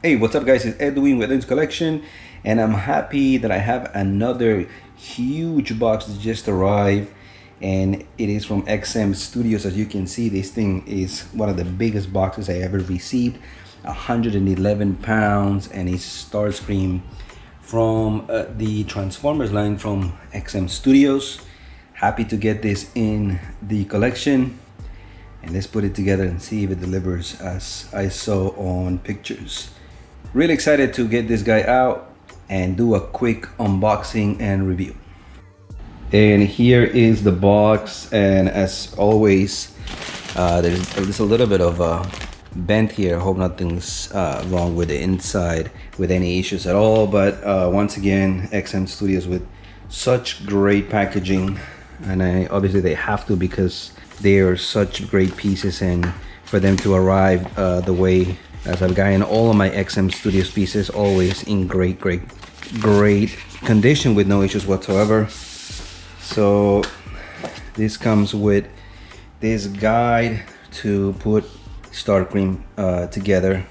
Hey, what's up guys, it's Edwin with Edwin's Collection, and I'm happy that I have another huge box that just arrived, and it is from XM Studios. As you can see, this thing is one of the biggest boxes I ever received, 111 pounds, and it's Starscream from the Transformers line from XM Studios. Happy to get this in the collection, and let's put it together and see if it delivers as I saw on pictures. Really excited to get this guy out and do a quick unboxing and review. And here is the box, and as always, there's a little bit of a bent here. I hope nothing's wrong with the inside with any issues at all, but once again, XM Studios with such great packaging, and obviously they have to, because they are such great pieces, and for them to arrive the way as I've gotten all of my XM Studios pieces, always in great condition with no issues whatsoever. So this comes with this guide to put Starscream together.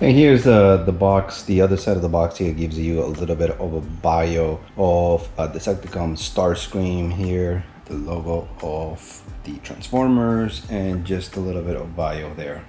And here's the box. The other side of the box here gives you a little bit of a bio of Decepticon Starscream here, the logo of the Transformers, and just a little bit of bio there.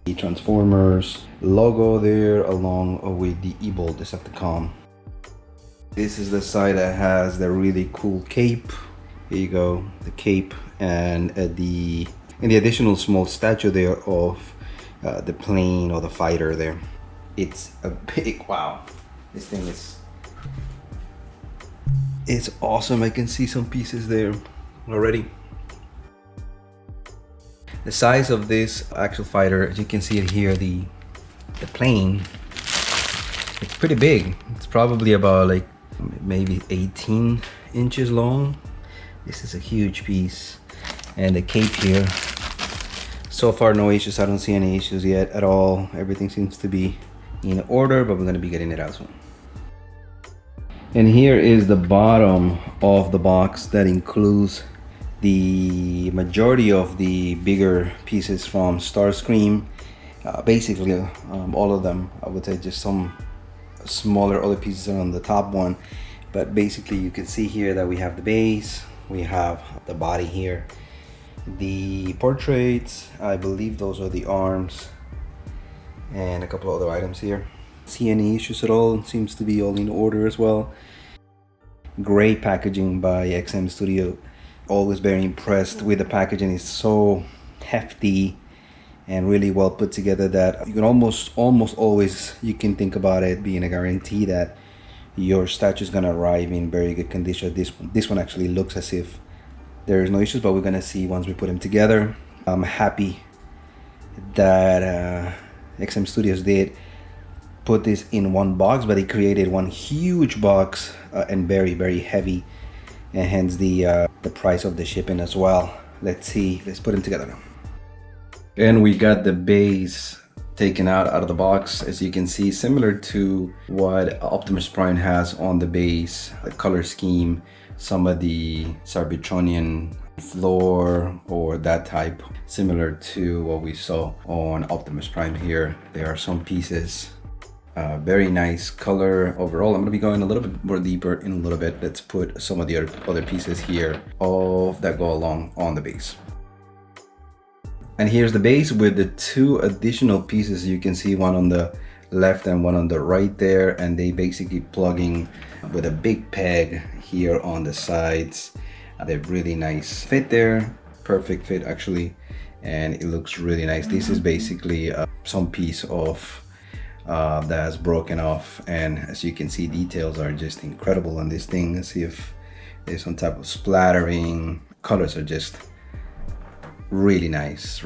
The Transformers logo there, along with the evil Decepticon. This is the side that has the really cool cape. Here you go, the cape, and the additional small statue there of the plane or the fighter there. It's a big, wow, this thing is, it's awesome. I can see some pieces there already. The size of this actual fighter, as you can see it here, the plane, it's pretty big. It's probably about like maybe 18 inches long. This is a huge piece. And the cape here, so far no issues. I don't see any issues yet at all. Everything seems to be in order, but we're going to be getting it out soon. And here is the bottom of the box that includes the majority of the bigger pieces from Starscream. Basically all of them. I would say just some smaller other pieces are on the top one, but basically you can see here that we have the base, we have the body here, the portraits, I believe those are the arms, and a couple of other items here. See any issues at all? It seems to be all in order as well. Great packaging by XM Studio. Always very impressed with the packaging. It's so hefty and really well put together that you can almost always, you can think about it being a guarantee that your statue is gonna arrive in very good condition. This one actually looks as if there is no issues, but we're gonna see once we put them together. I'm happy that XM Studios did put this in one box, but they created one huge box and very heavy, and hence the price of the shipping as well. Let's see, let's put them together now. And we got the base taken out of the box, as you can see, similar to what Optimus Prime has on the base, the color scheme, some of the Cybertronian floor or that type, similar to what we saw on Optimus Prime here. There are some pieces, very nice color overall. I'm going to be going a little bit more deeper in a little bit. Let's put some of the other pieces here of that go along on the base. And here's the base with the two additional pieces. You can see one on the left and one on the right there, and they basically plugging with a big peg here on the sides. They're really nice fit there, perfect fit actually, and it looks really nice. This is basically some piece of that's broken off, and as you can see, details are just incredible on this thing. Let's see if there's some type of splattering. Colors are just really nice,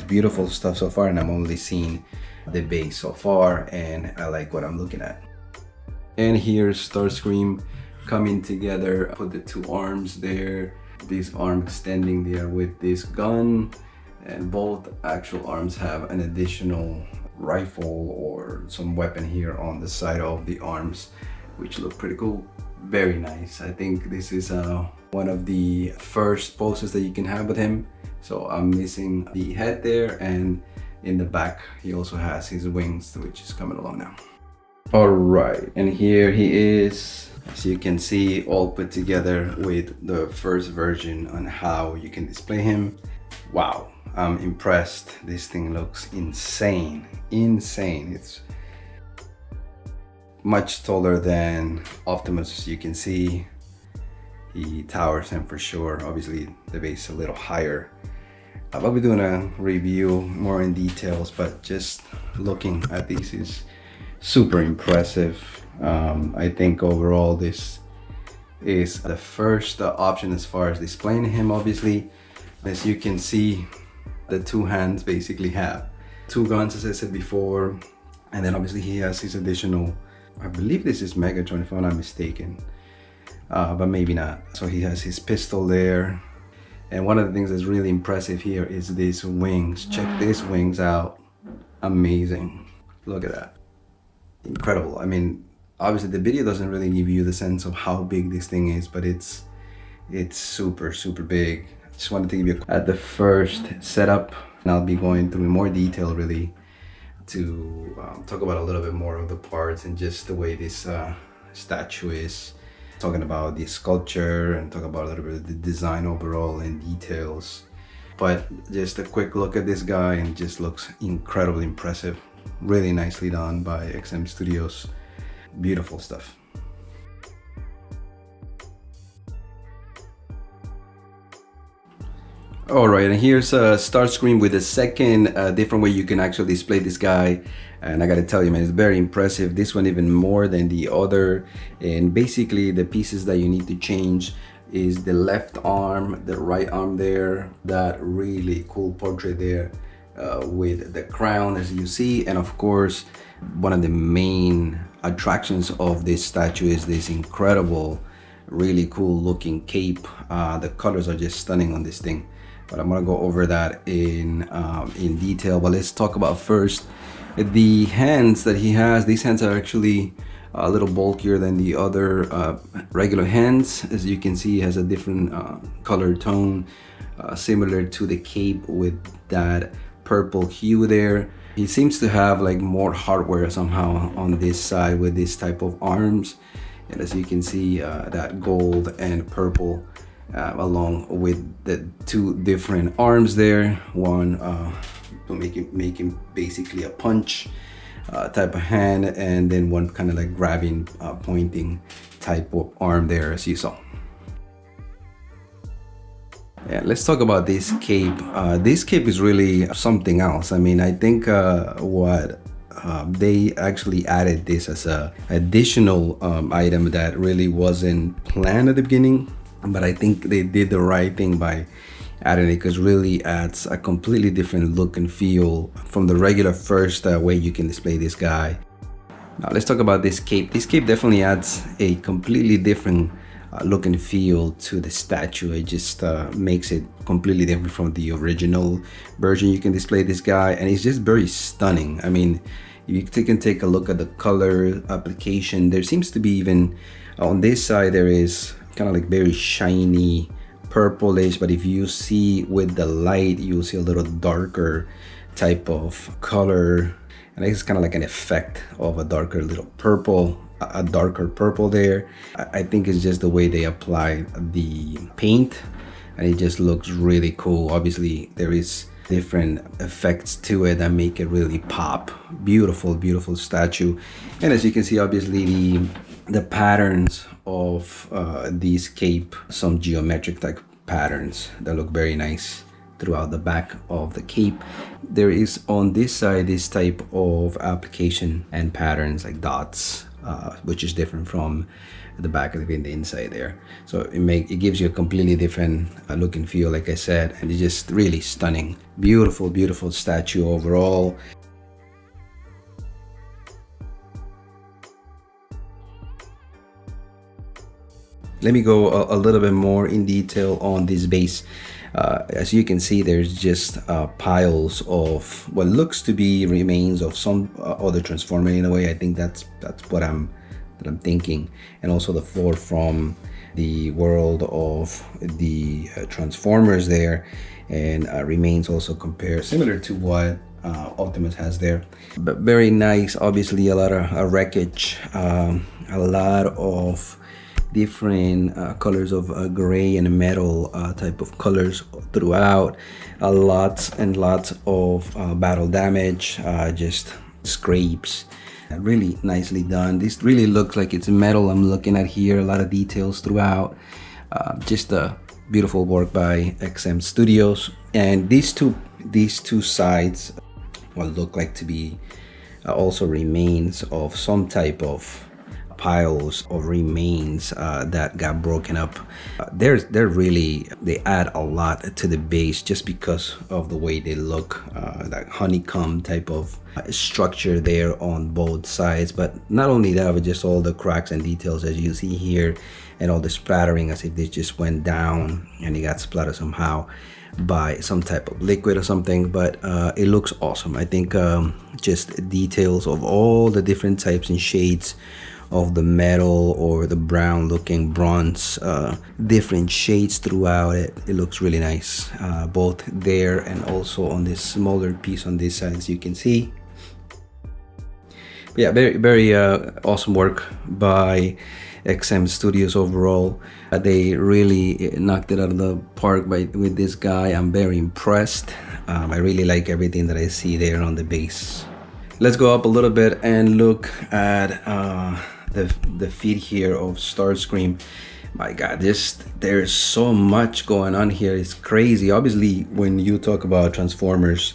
beautiful stuff so far, and I'm only seeing the base so far, and I like what I'm looking at. And here's Starscream coming together. Put the two arms there, this arm extending there with this gun, and both actual arms have an additional rifle or some weapon here on the side of the arms, which look pretty cool. Very nice. I think this is one of the first poses that you can have with him. So I'm missing the head there and in the back. He also has his wings, which is coming along now. All right, and here he is, as you can see, all put together with the first version on how you can display him. Wow, I'm impressed. This thing looks insane. It's much taller than Optimus, as you can see. He towers him for sure. Obviously the base a little higher. I'll be doing a review more in details, but just looking at these is super impressive. I think overall this is the first option as far as displaying him. Obviously, as you can see, the two hands basically have two guns, as I said before, and then obviously he has his additional, I believe this is Megatron if I'm not mistaken, but maybe not. So he has his pistol there, and one of the things that's really impressive here is these wings. Check these wings out. Amazing. Look at that. Incredible. I mean, obviously the video doesn't really give you the sense of how big this thing is, but it's super big. Just wanted to give you at the first setup, and I'll be going through more detail really to talk about a little bit more of the parts and just the way this statue is, talking about the sculpture and talk about a little bit of the design overall and details. But just a quick look at this guy, and just looks incredibly impressive. Really nicely done by XM Studios. Beautiful stuff. All right, and here's Starscream with a second different way you can actually display this guy. And I gotta tell you, man, it's very impressive. This one even more than the other. And basically the pieces that you need to change is the left arm, the right arm there, that really cool portrait there with the crown, as you see. And of course, one of the main attractions of this statue is this incredible, really cool looking cape. The colors are just stunning on this thing, but I'm gonna go over that in detail. But let's talk about first the hands that he has. These hands are actually a little bulkier than the other regular hands. As you can see, he has a different color tone, similar to the cape with that purple hue there. He seems to have like more hardware somehow on this side with this type of arms. And as you can see, that gold and purple along with the two different arms there. One to make him basically a punch type of hand, and then one kind of like grabbing, pointing type of arm there, as you saw. Yeah, let's talk about this cape. This cape is really something else. I mean, I think what they actually added this as a additional item that really wasn't planned at the beginning, but I think they did the right thing by adding it, because really adds a completely different look and feel from the regular first way you can display this guy. Now let's talk about this cape. This cape definitely adds a completely different look and feel to the statue. It just makes it completely different from the original version you can display this guy, and it's just very stunning. I mean, you can take a look at the color application. There seems to be even on this side there is kind of like very shiny purplish, but if you see with the light, you'll see a little darker type of color, and it's kind of like an effect of a darker little purple, a darker purple there. I think it's just the way they apply the paint, and it just looks really cool. Obviously there is different effects to it that make it really pop. Beautiful statue. And as you can see, obviously the patterns of these cape, some geometric type patterns that look very nice throughout the back of the cape. There is on this side this type of application and patterns like dots, which is different from the back of the inside there. So it gives you a completely different look and feel, like I said, and it's just really stunning. Beautiful statue overall. Let me go a little bit more in detail on this base. As you can see, there's just piles of what looks to be remains of some other Transformer in a way. I think that's what I'm thinking. And also the floor from the world of the Transformers there, and remains also compared similar to what Optimus has there. But very nice. Obviously, a lot of wreckage, a lot of different colors of gray and metal type of colors throughout. Lots and lots of battle damage, just scrapes. Really nicely done. This really looks like it's metal. I'm looking at here, a lot of details throughout. Just a beautiful work by XM Studios. And these two sides what look like to be also remains of some type of piles of remains that got broken up. They're really, they add a lot to the base just because of the way they look, that honeycomb type of structure there on both sides. But not only that, but just all the cracks and details as you see here, and all the splattering as if they just went down and it got splattered somehow by some type of liquid or something. But it looks awesome. I think just details of all the different types and shades of the metal or the brown looking bronze, different shades throughout it. It looks really nice, both there and also on this smaller piece on this side, as you can see. But yeah, very awesome work by XM Studios overall. They really knocked it out of the park with this guy. I'm very impressed. I really like everything that I see there on the base. Let's go up a little bit and look at the feet here of Starscream. My God, there's so much going on here. It's crazy. Obviously, when you talk about Transformers,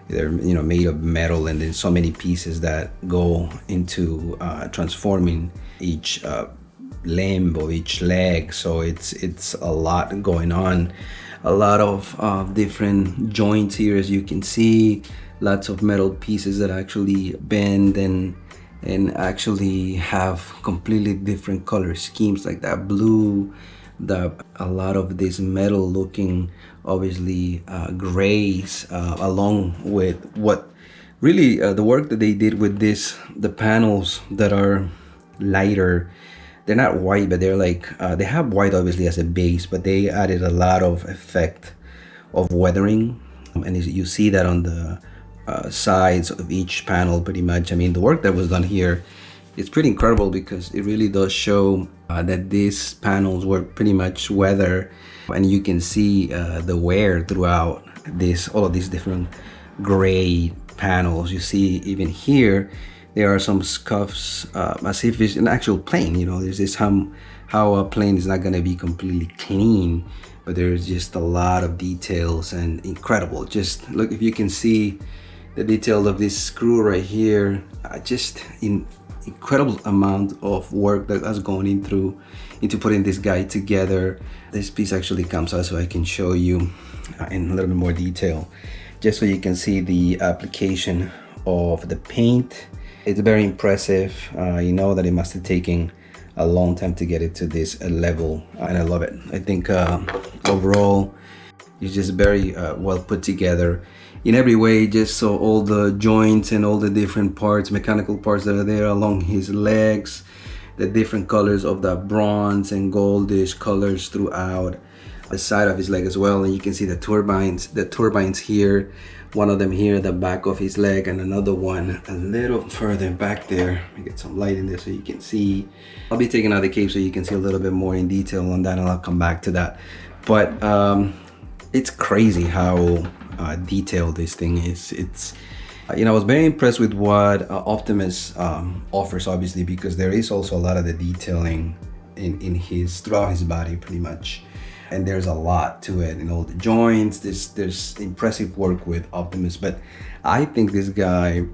they're made of metal, and then so many pieces that go into transforming each limb or each leg. So it's a lot going on. A lot of different joints here, as you can see. Lots of metal pieces that actually bend and actually have completely different color schemes, like that blue, a lot of this metal looking, obviously grays, along with what really the work that they did with the panels that are lighter. They're not white, but they're like they have white obviously as a base, but they added a lot of effect of weathering, and you see that on the sides of each panel pretty much. I mean, the work that was done here is pretty incredible, because it really does show that these panels were pretty much weather, and you can see the wear throughout all of these different gray panels. You see even here there are some scuffs, as if it's an actual plane. There's this how a plane is not going to be completely clean, but there's just a lot of details, and incredible. Just look, if you can see the detail of this screw right here, just incredible amount of work that has gone into putting this guy together. This piece actually comes out, so I can show you in a little bit more detail, just so you can see the application of the paint. It's very impressive. You know that it must have taken a long time to get it to this level, and I love it. I think overall it's just very well put together in every way, just so all the joints and all the different parts, mechanical parts that are there along his legs, the different colors of the bronze and goldish colors throughout the side of his leg as well. And you can see the turbines here, one of them here, the back of his leg, and another one a little further back there. Let me get some light in there so you can see. I'll be taking out the cape so you can see a little bit more in detail on that, and I'll come back to that. But it's crazy how detailed this thing is. It's I was very impressed with what Optimus offers, obviously, because there is also a lot of the detailing throughout his body pretty much, and there's a lot to it in all the joints. There's impressive work with Optimus, but I think this guy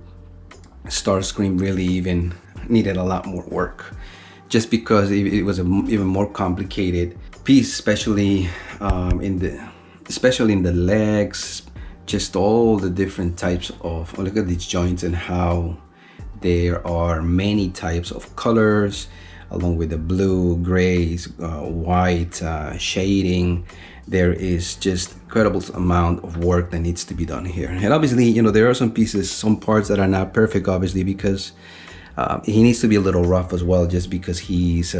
Starscream really even needed a lot more work, just because it was an even more complicated piece, especially in the legs. Just all the different types of, look at these joints and how there are many types of colors, along with the blue, grays, white, shading. There is just incredible amount of work that needs to be done here. And obviously, there are some parts that are not perfect, obviously, because he needs to be a little rough as well, just because he's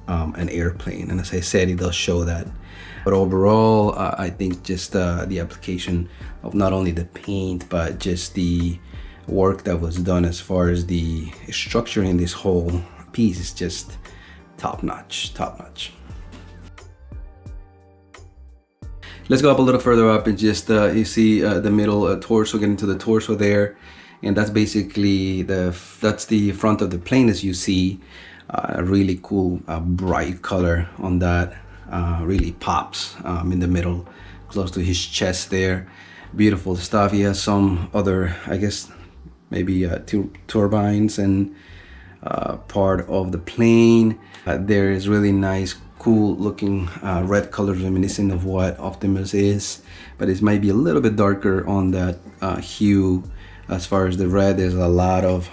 an airplane, and as I said, it does show that. But overall, I think just the application of not only the paint but just the work that was done as far as the structure in this whole piece is just top notch, top notch. Let's go up a little further up and just you see the middle torso, get into the torso there, and that's basically that's the front of the plane, as you see. A really cool bright color on that, really pops in the middle, close to his chest there. Beautiful stuff. He has some other, I guess, maybe two turbines and part of the plane. There is really nice, cool looking red color, reminiscent of what Optimus is, but it might be a little bit darker on that hue. As far as the red, there's a lot of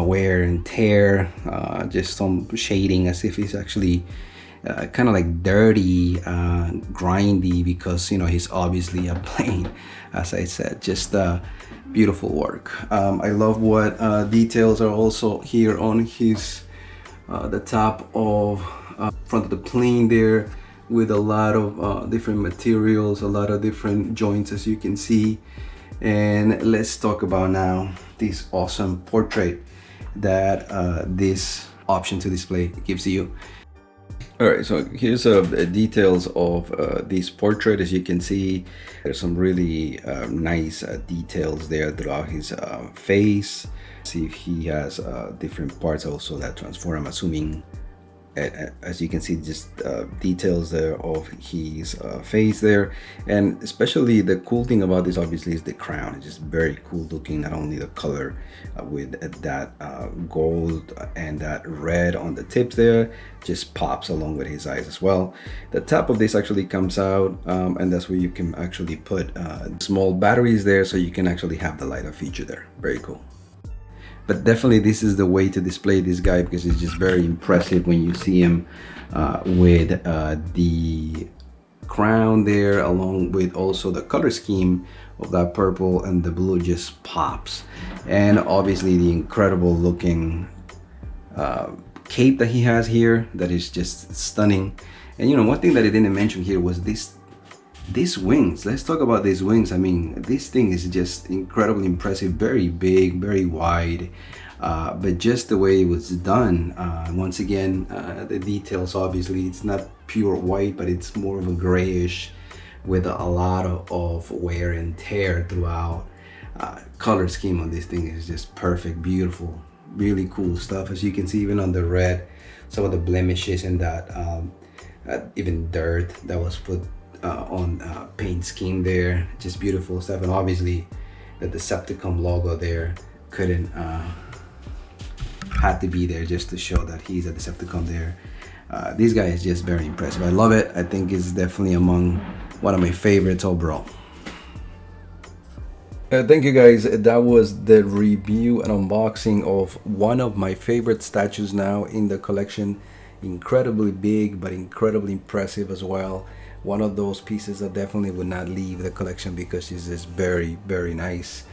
wear and tear, just some shading as if he's actually kind of like dirty, grindy, because, you know, he's obviously a plane, as I said. Just beautiful work. I love what details are also here on his the top of front of the plane there, with a lot of different materials, a lot of different joints, as you can see. And let's talk about now this awesome portrait that this option to display gives you. All right, so here's details of this portrait. As you can see, there's some really nice details there throughout his face. See if he has different parts also that transform, I'm assuming. As you can see, just details there of his face there. And especially the cool thing about this obviously is the crown. It's just very cool looking. Not only the color with that gold and that red on the tips there, just pops along with his eyes as well. The top of this actually comes out, and that's where you can actually put small batteries there, so you can actually have the light up feature there. Very cool. But definitely this is the way to display this guy, because it's just very impressive when you see him with the crown there, along with also the color scheme of that purple and the blue just pops. And obviously the incredible looking cape that he has here, that is just stunning. And you know, one thing that I didn't mention here was these wings. Let's talk about these wings. I mean, this thing is just incredibly impressive, very big, very wide, but just the way it was done, once again, the details, obviously it's not pure white, but it's more of a grayish with a lot of wear and tear throughout. Color scheme on this thing is just perfect, beautiful, really cool stuff. As you can see, even on the red, some of the blemishes and that even dirt that was put on paint scheme there, just beautiful stuff. And obviously the Decepticon logo there couldn't had to be there just to show that he's a Decepticon there. This guy is just very impressive. I love it. I think it's definitely among one of my favorites overall. Thank you guys. That was the review and unboxing of one of my favorite statues now in the collection. Incredibly big, but incredibly impressive as well. One of those pieces that definitely would not leave the collection because it's just very, very nice.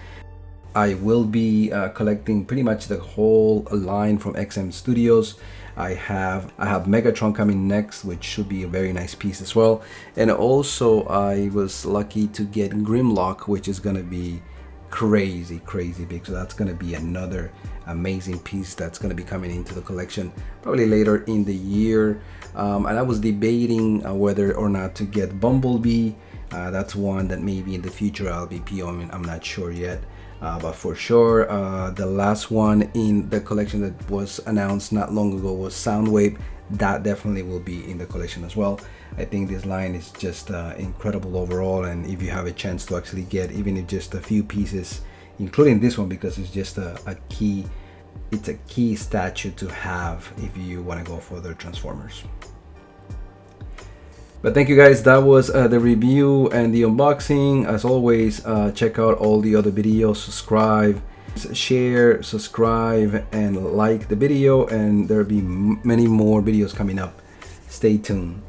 I will be collecting pretty much the whole line from XM Studios. I have Megatron coming next, which should be a very nice piece as well. And also I was lucky to get Grimlock, which is gonna be crazy big. So that's gonna be another amazing piece that's gonna be coming into the collection probably later in the year. And I was debating whether or not to get Bumblebee. That's one that maybe in the future I'll be POing. I'm not sure yet. But for sure, the last one in the collection that was announced not long ago was Soundwave. That definitely will be in the collection as well. I think this line is just incredible overall, and if you have a chance to actually get even if just a few pieces, including this one, because it's just a key statue to have if you want to go for the Transformers. But thank you guys, that was the review and the unboxing. As always, check out all the other videos, subscribe, share, subscribe, and like the video, and there'll be many more videos coming up. Stay tuned.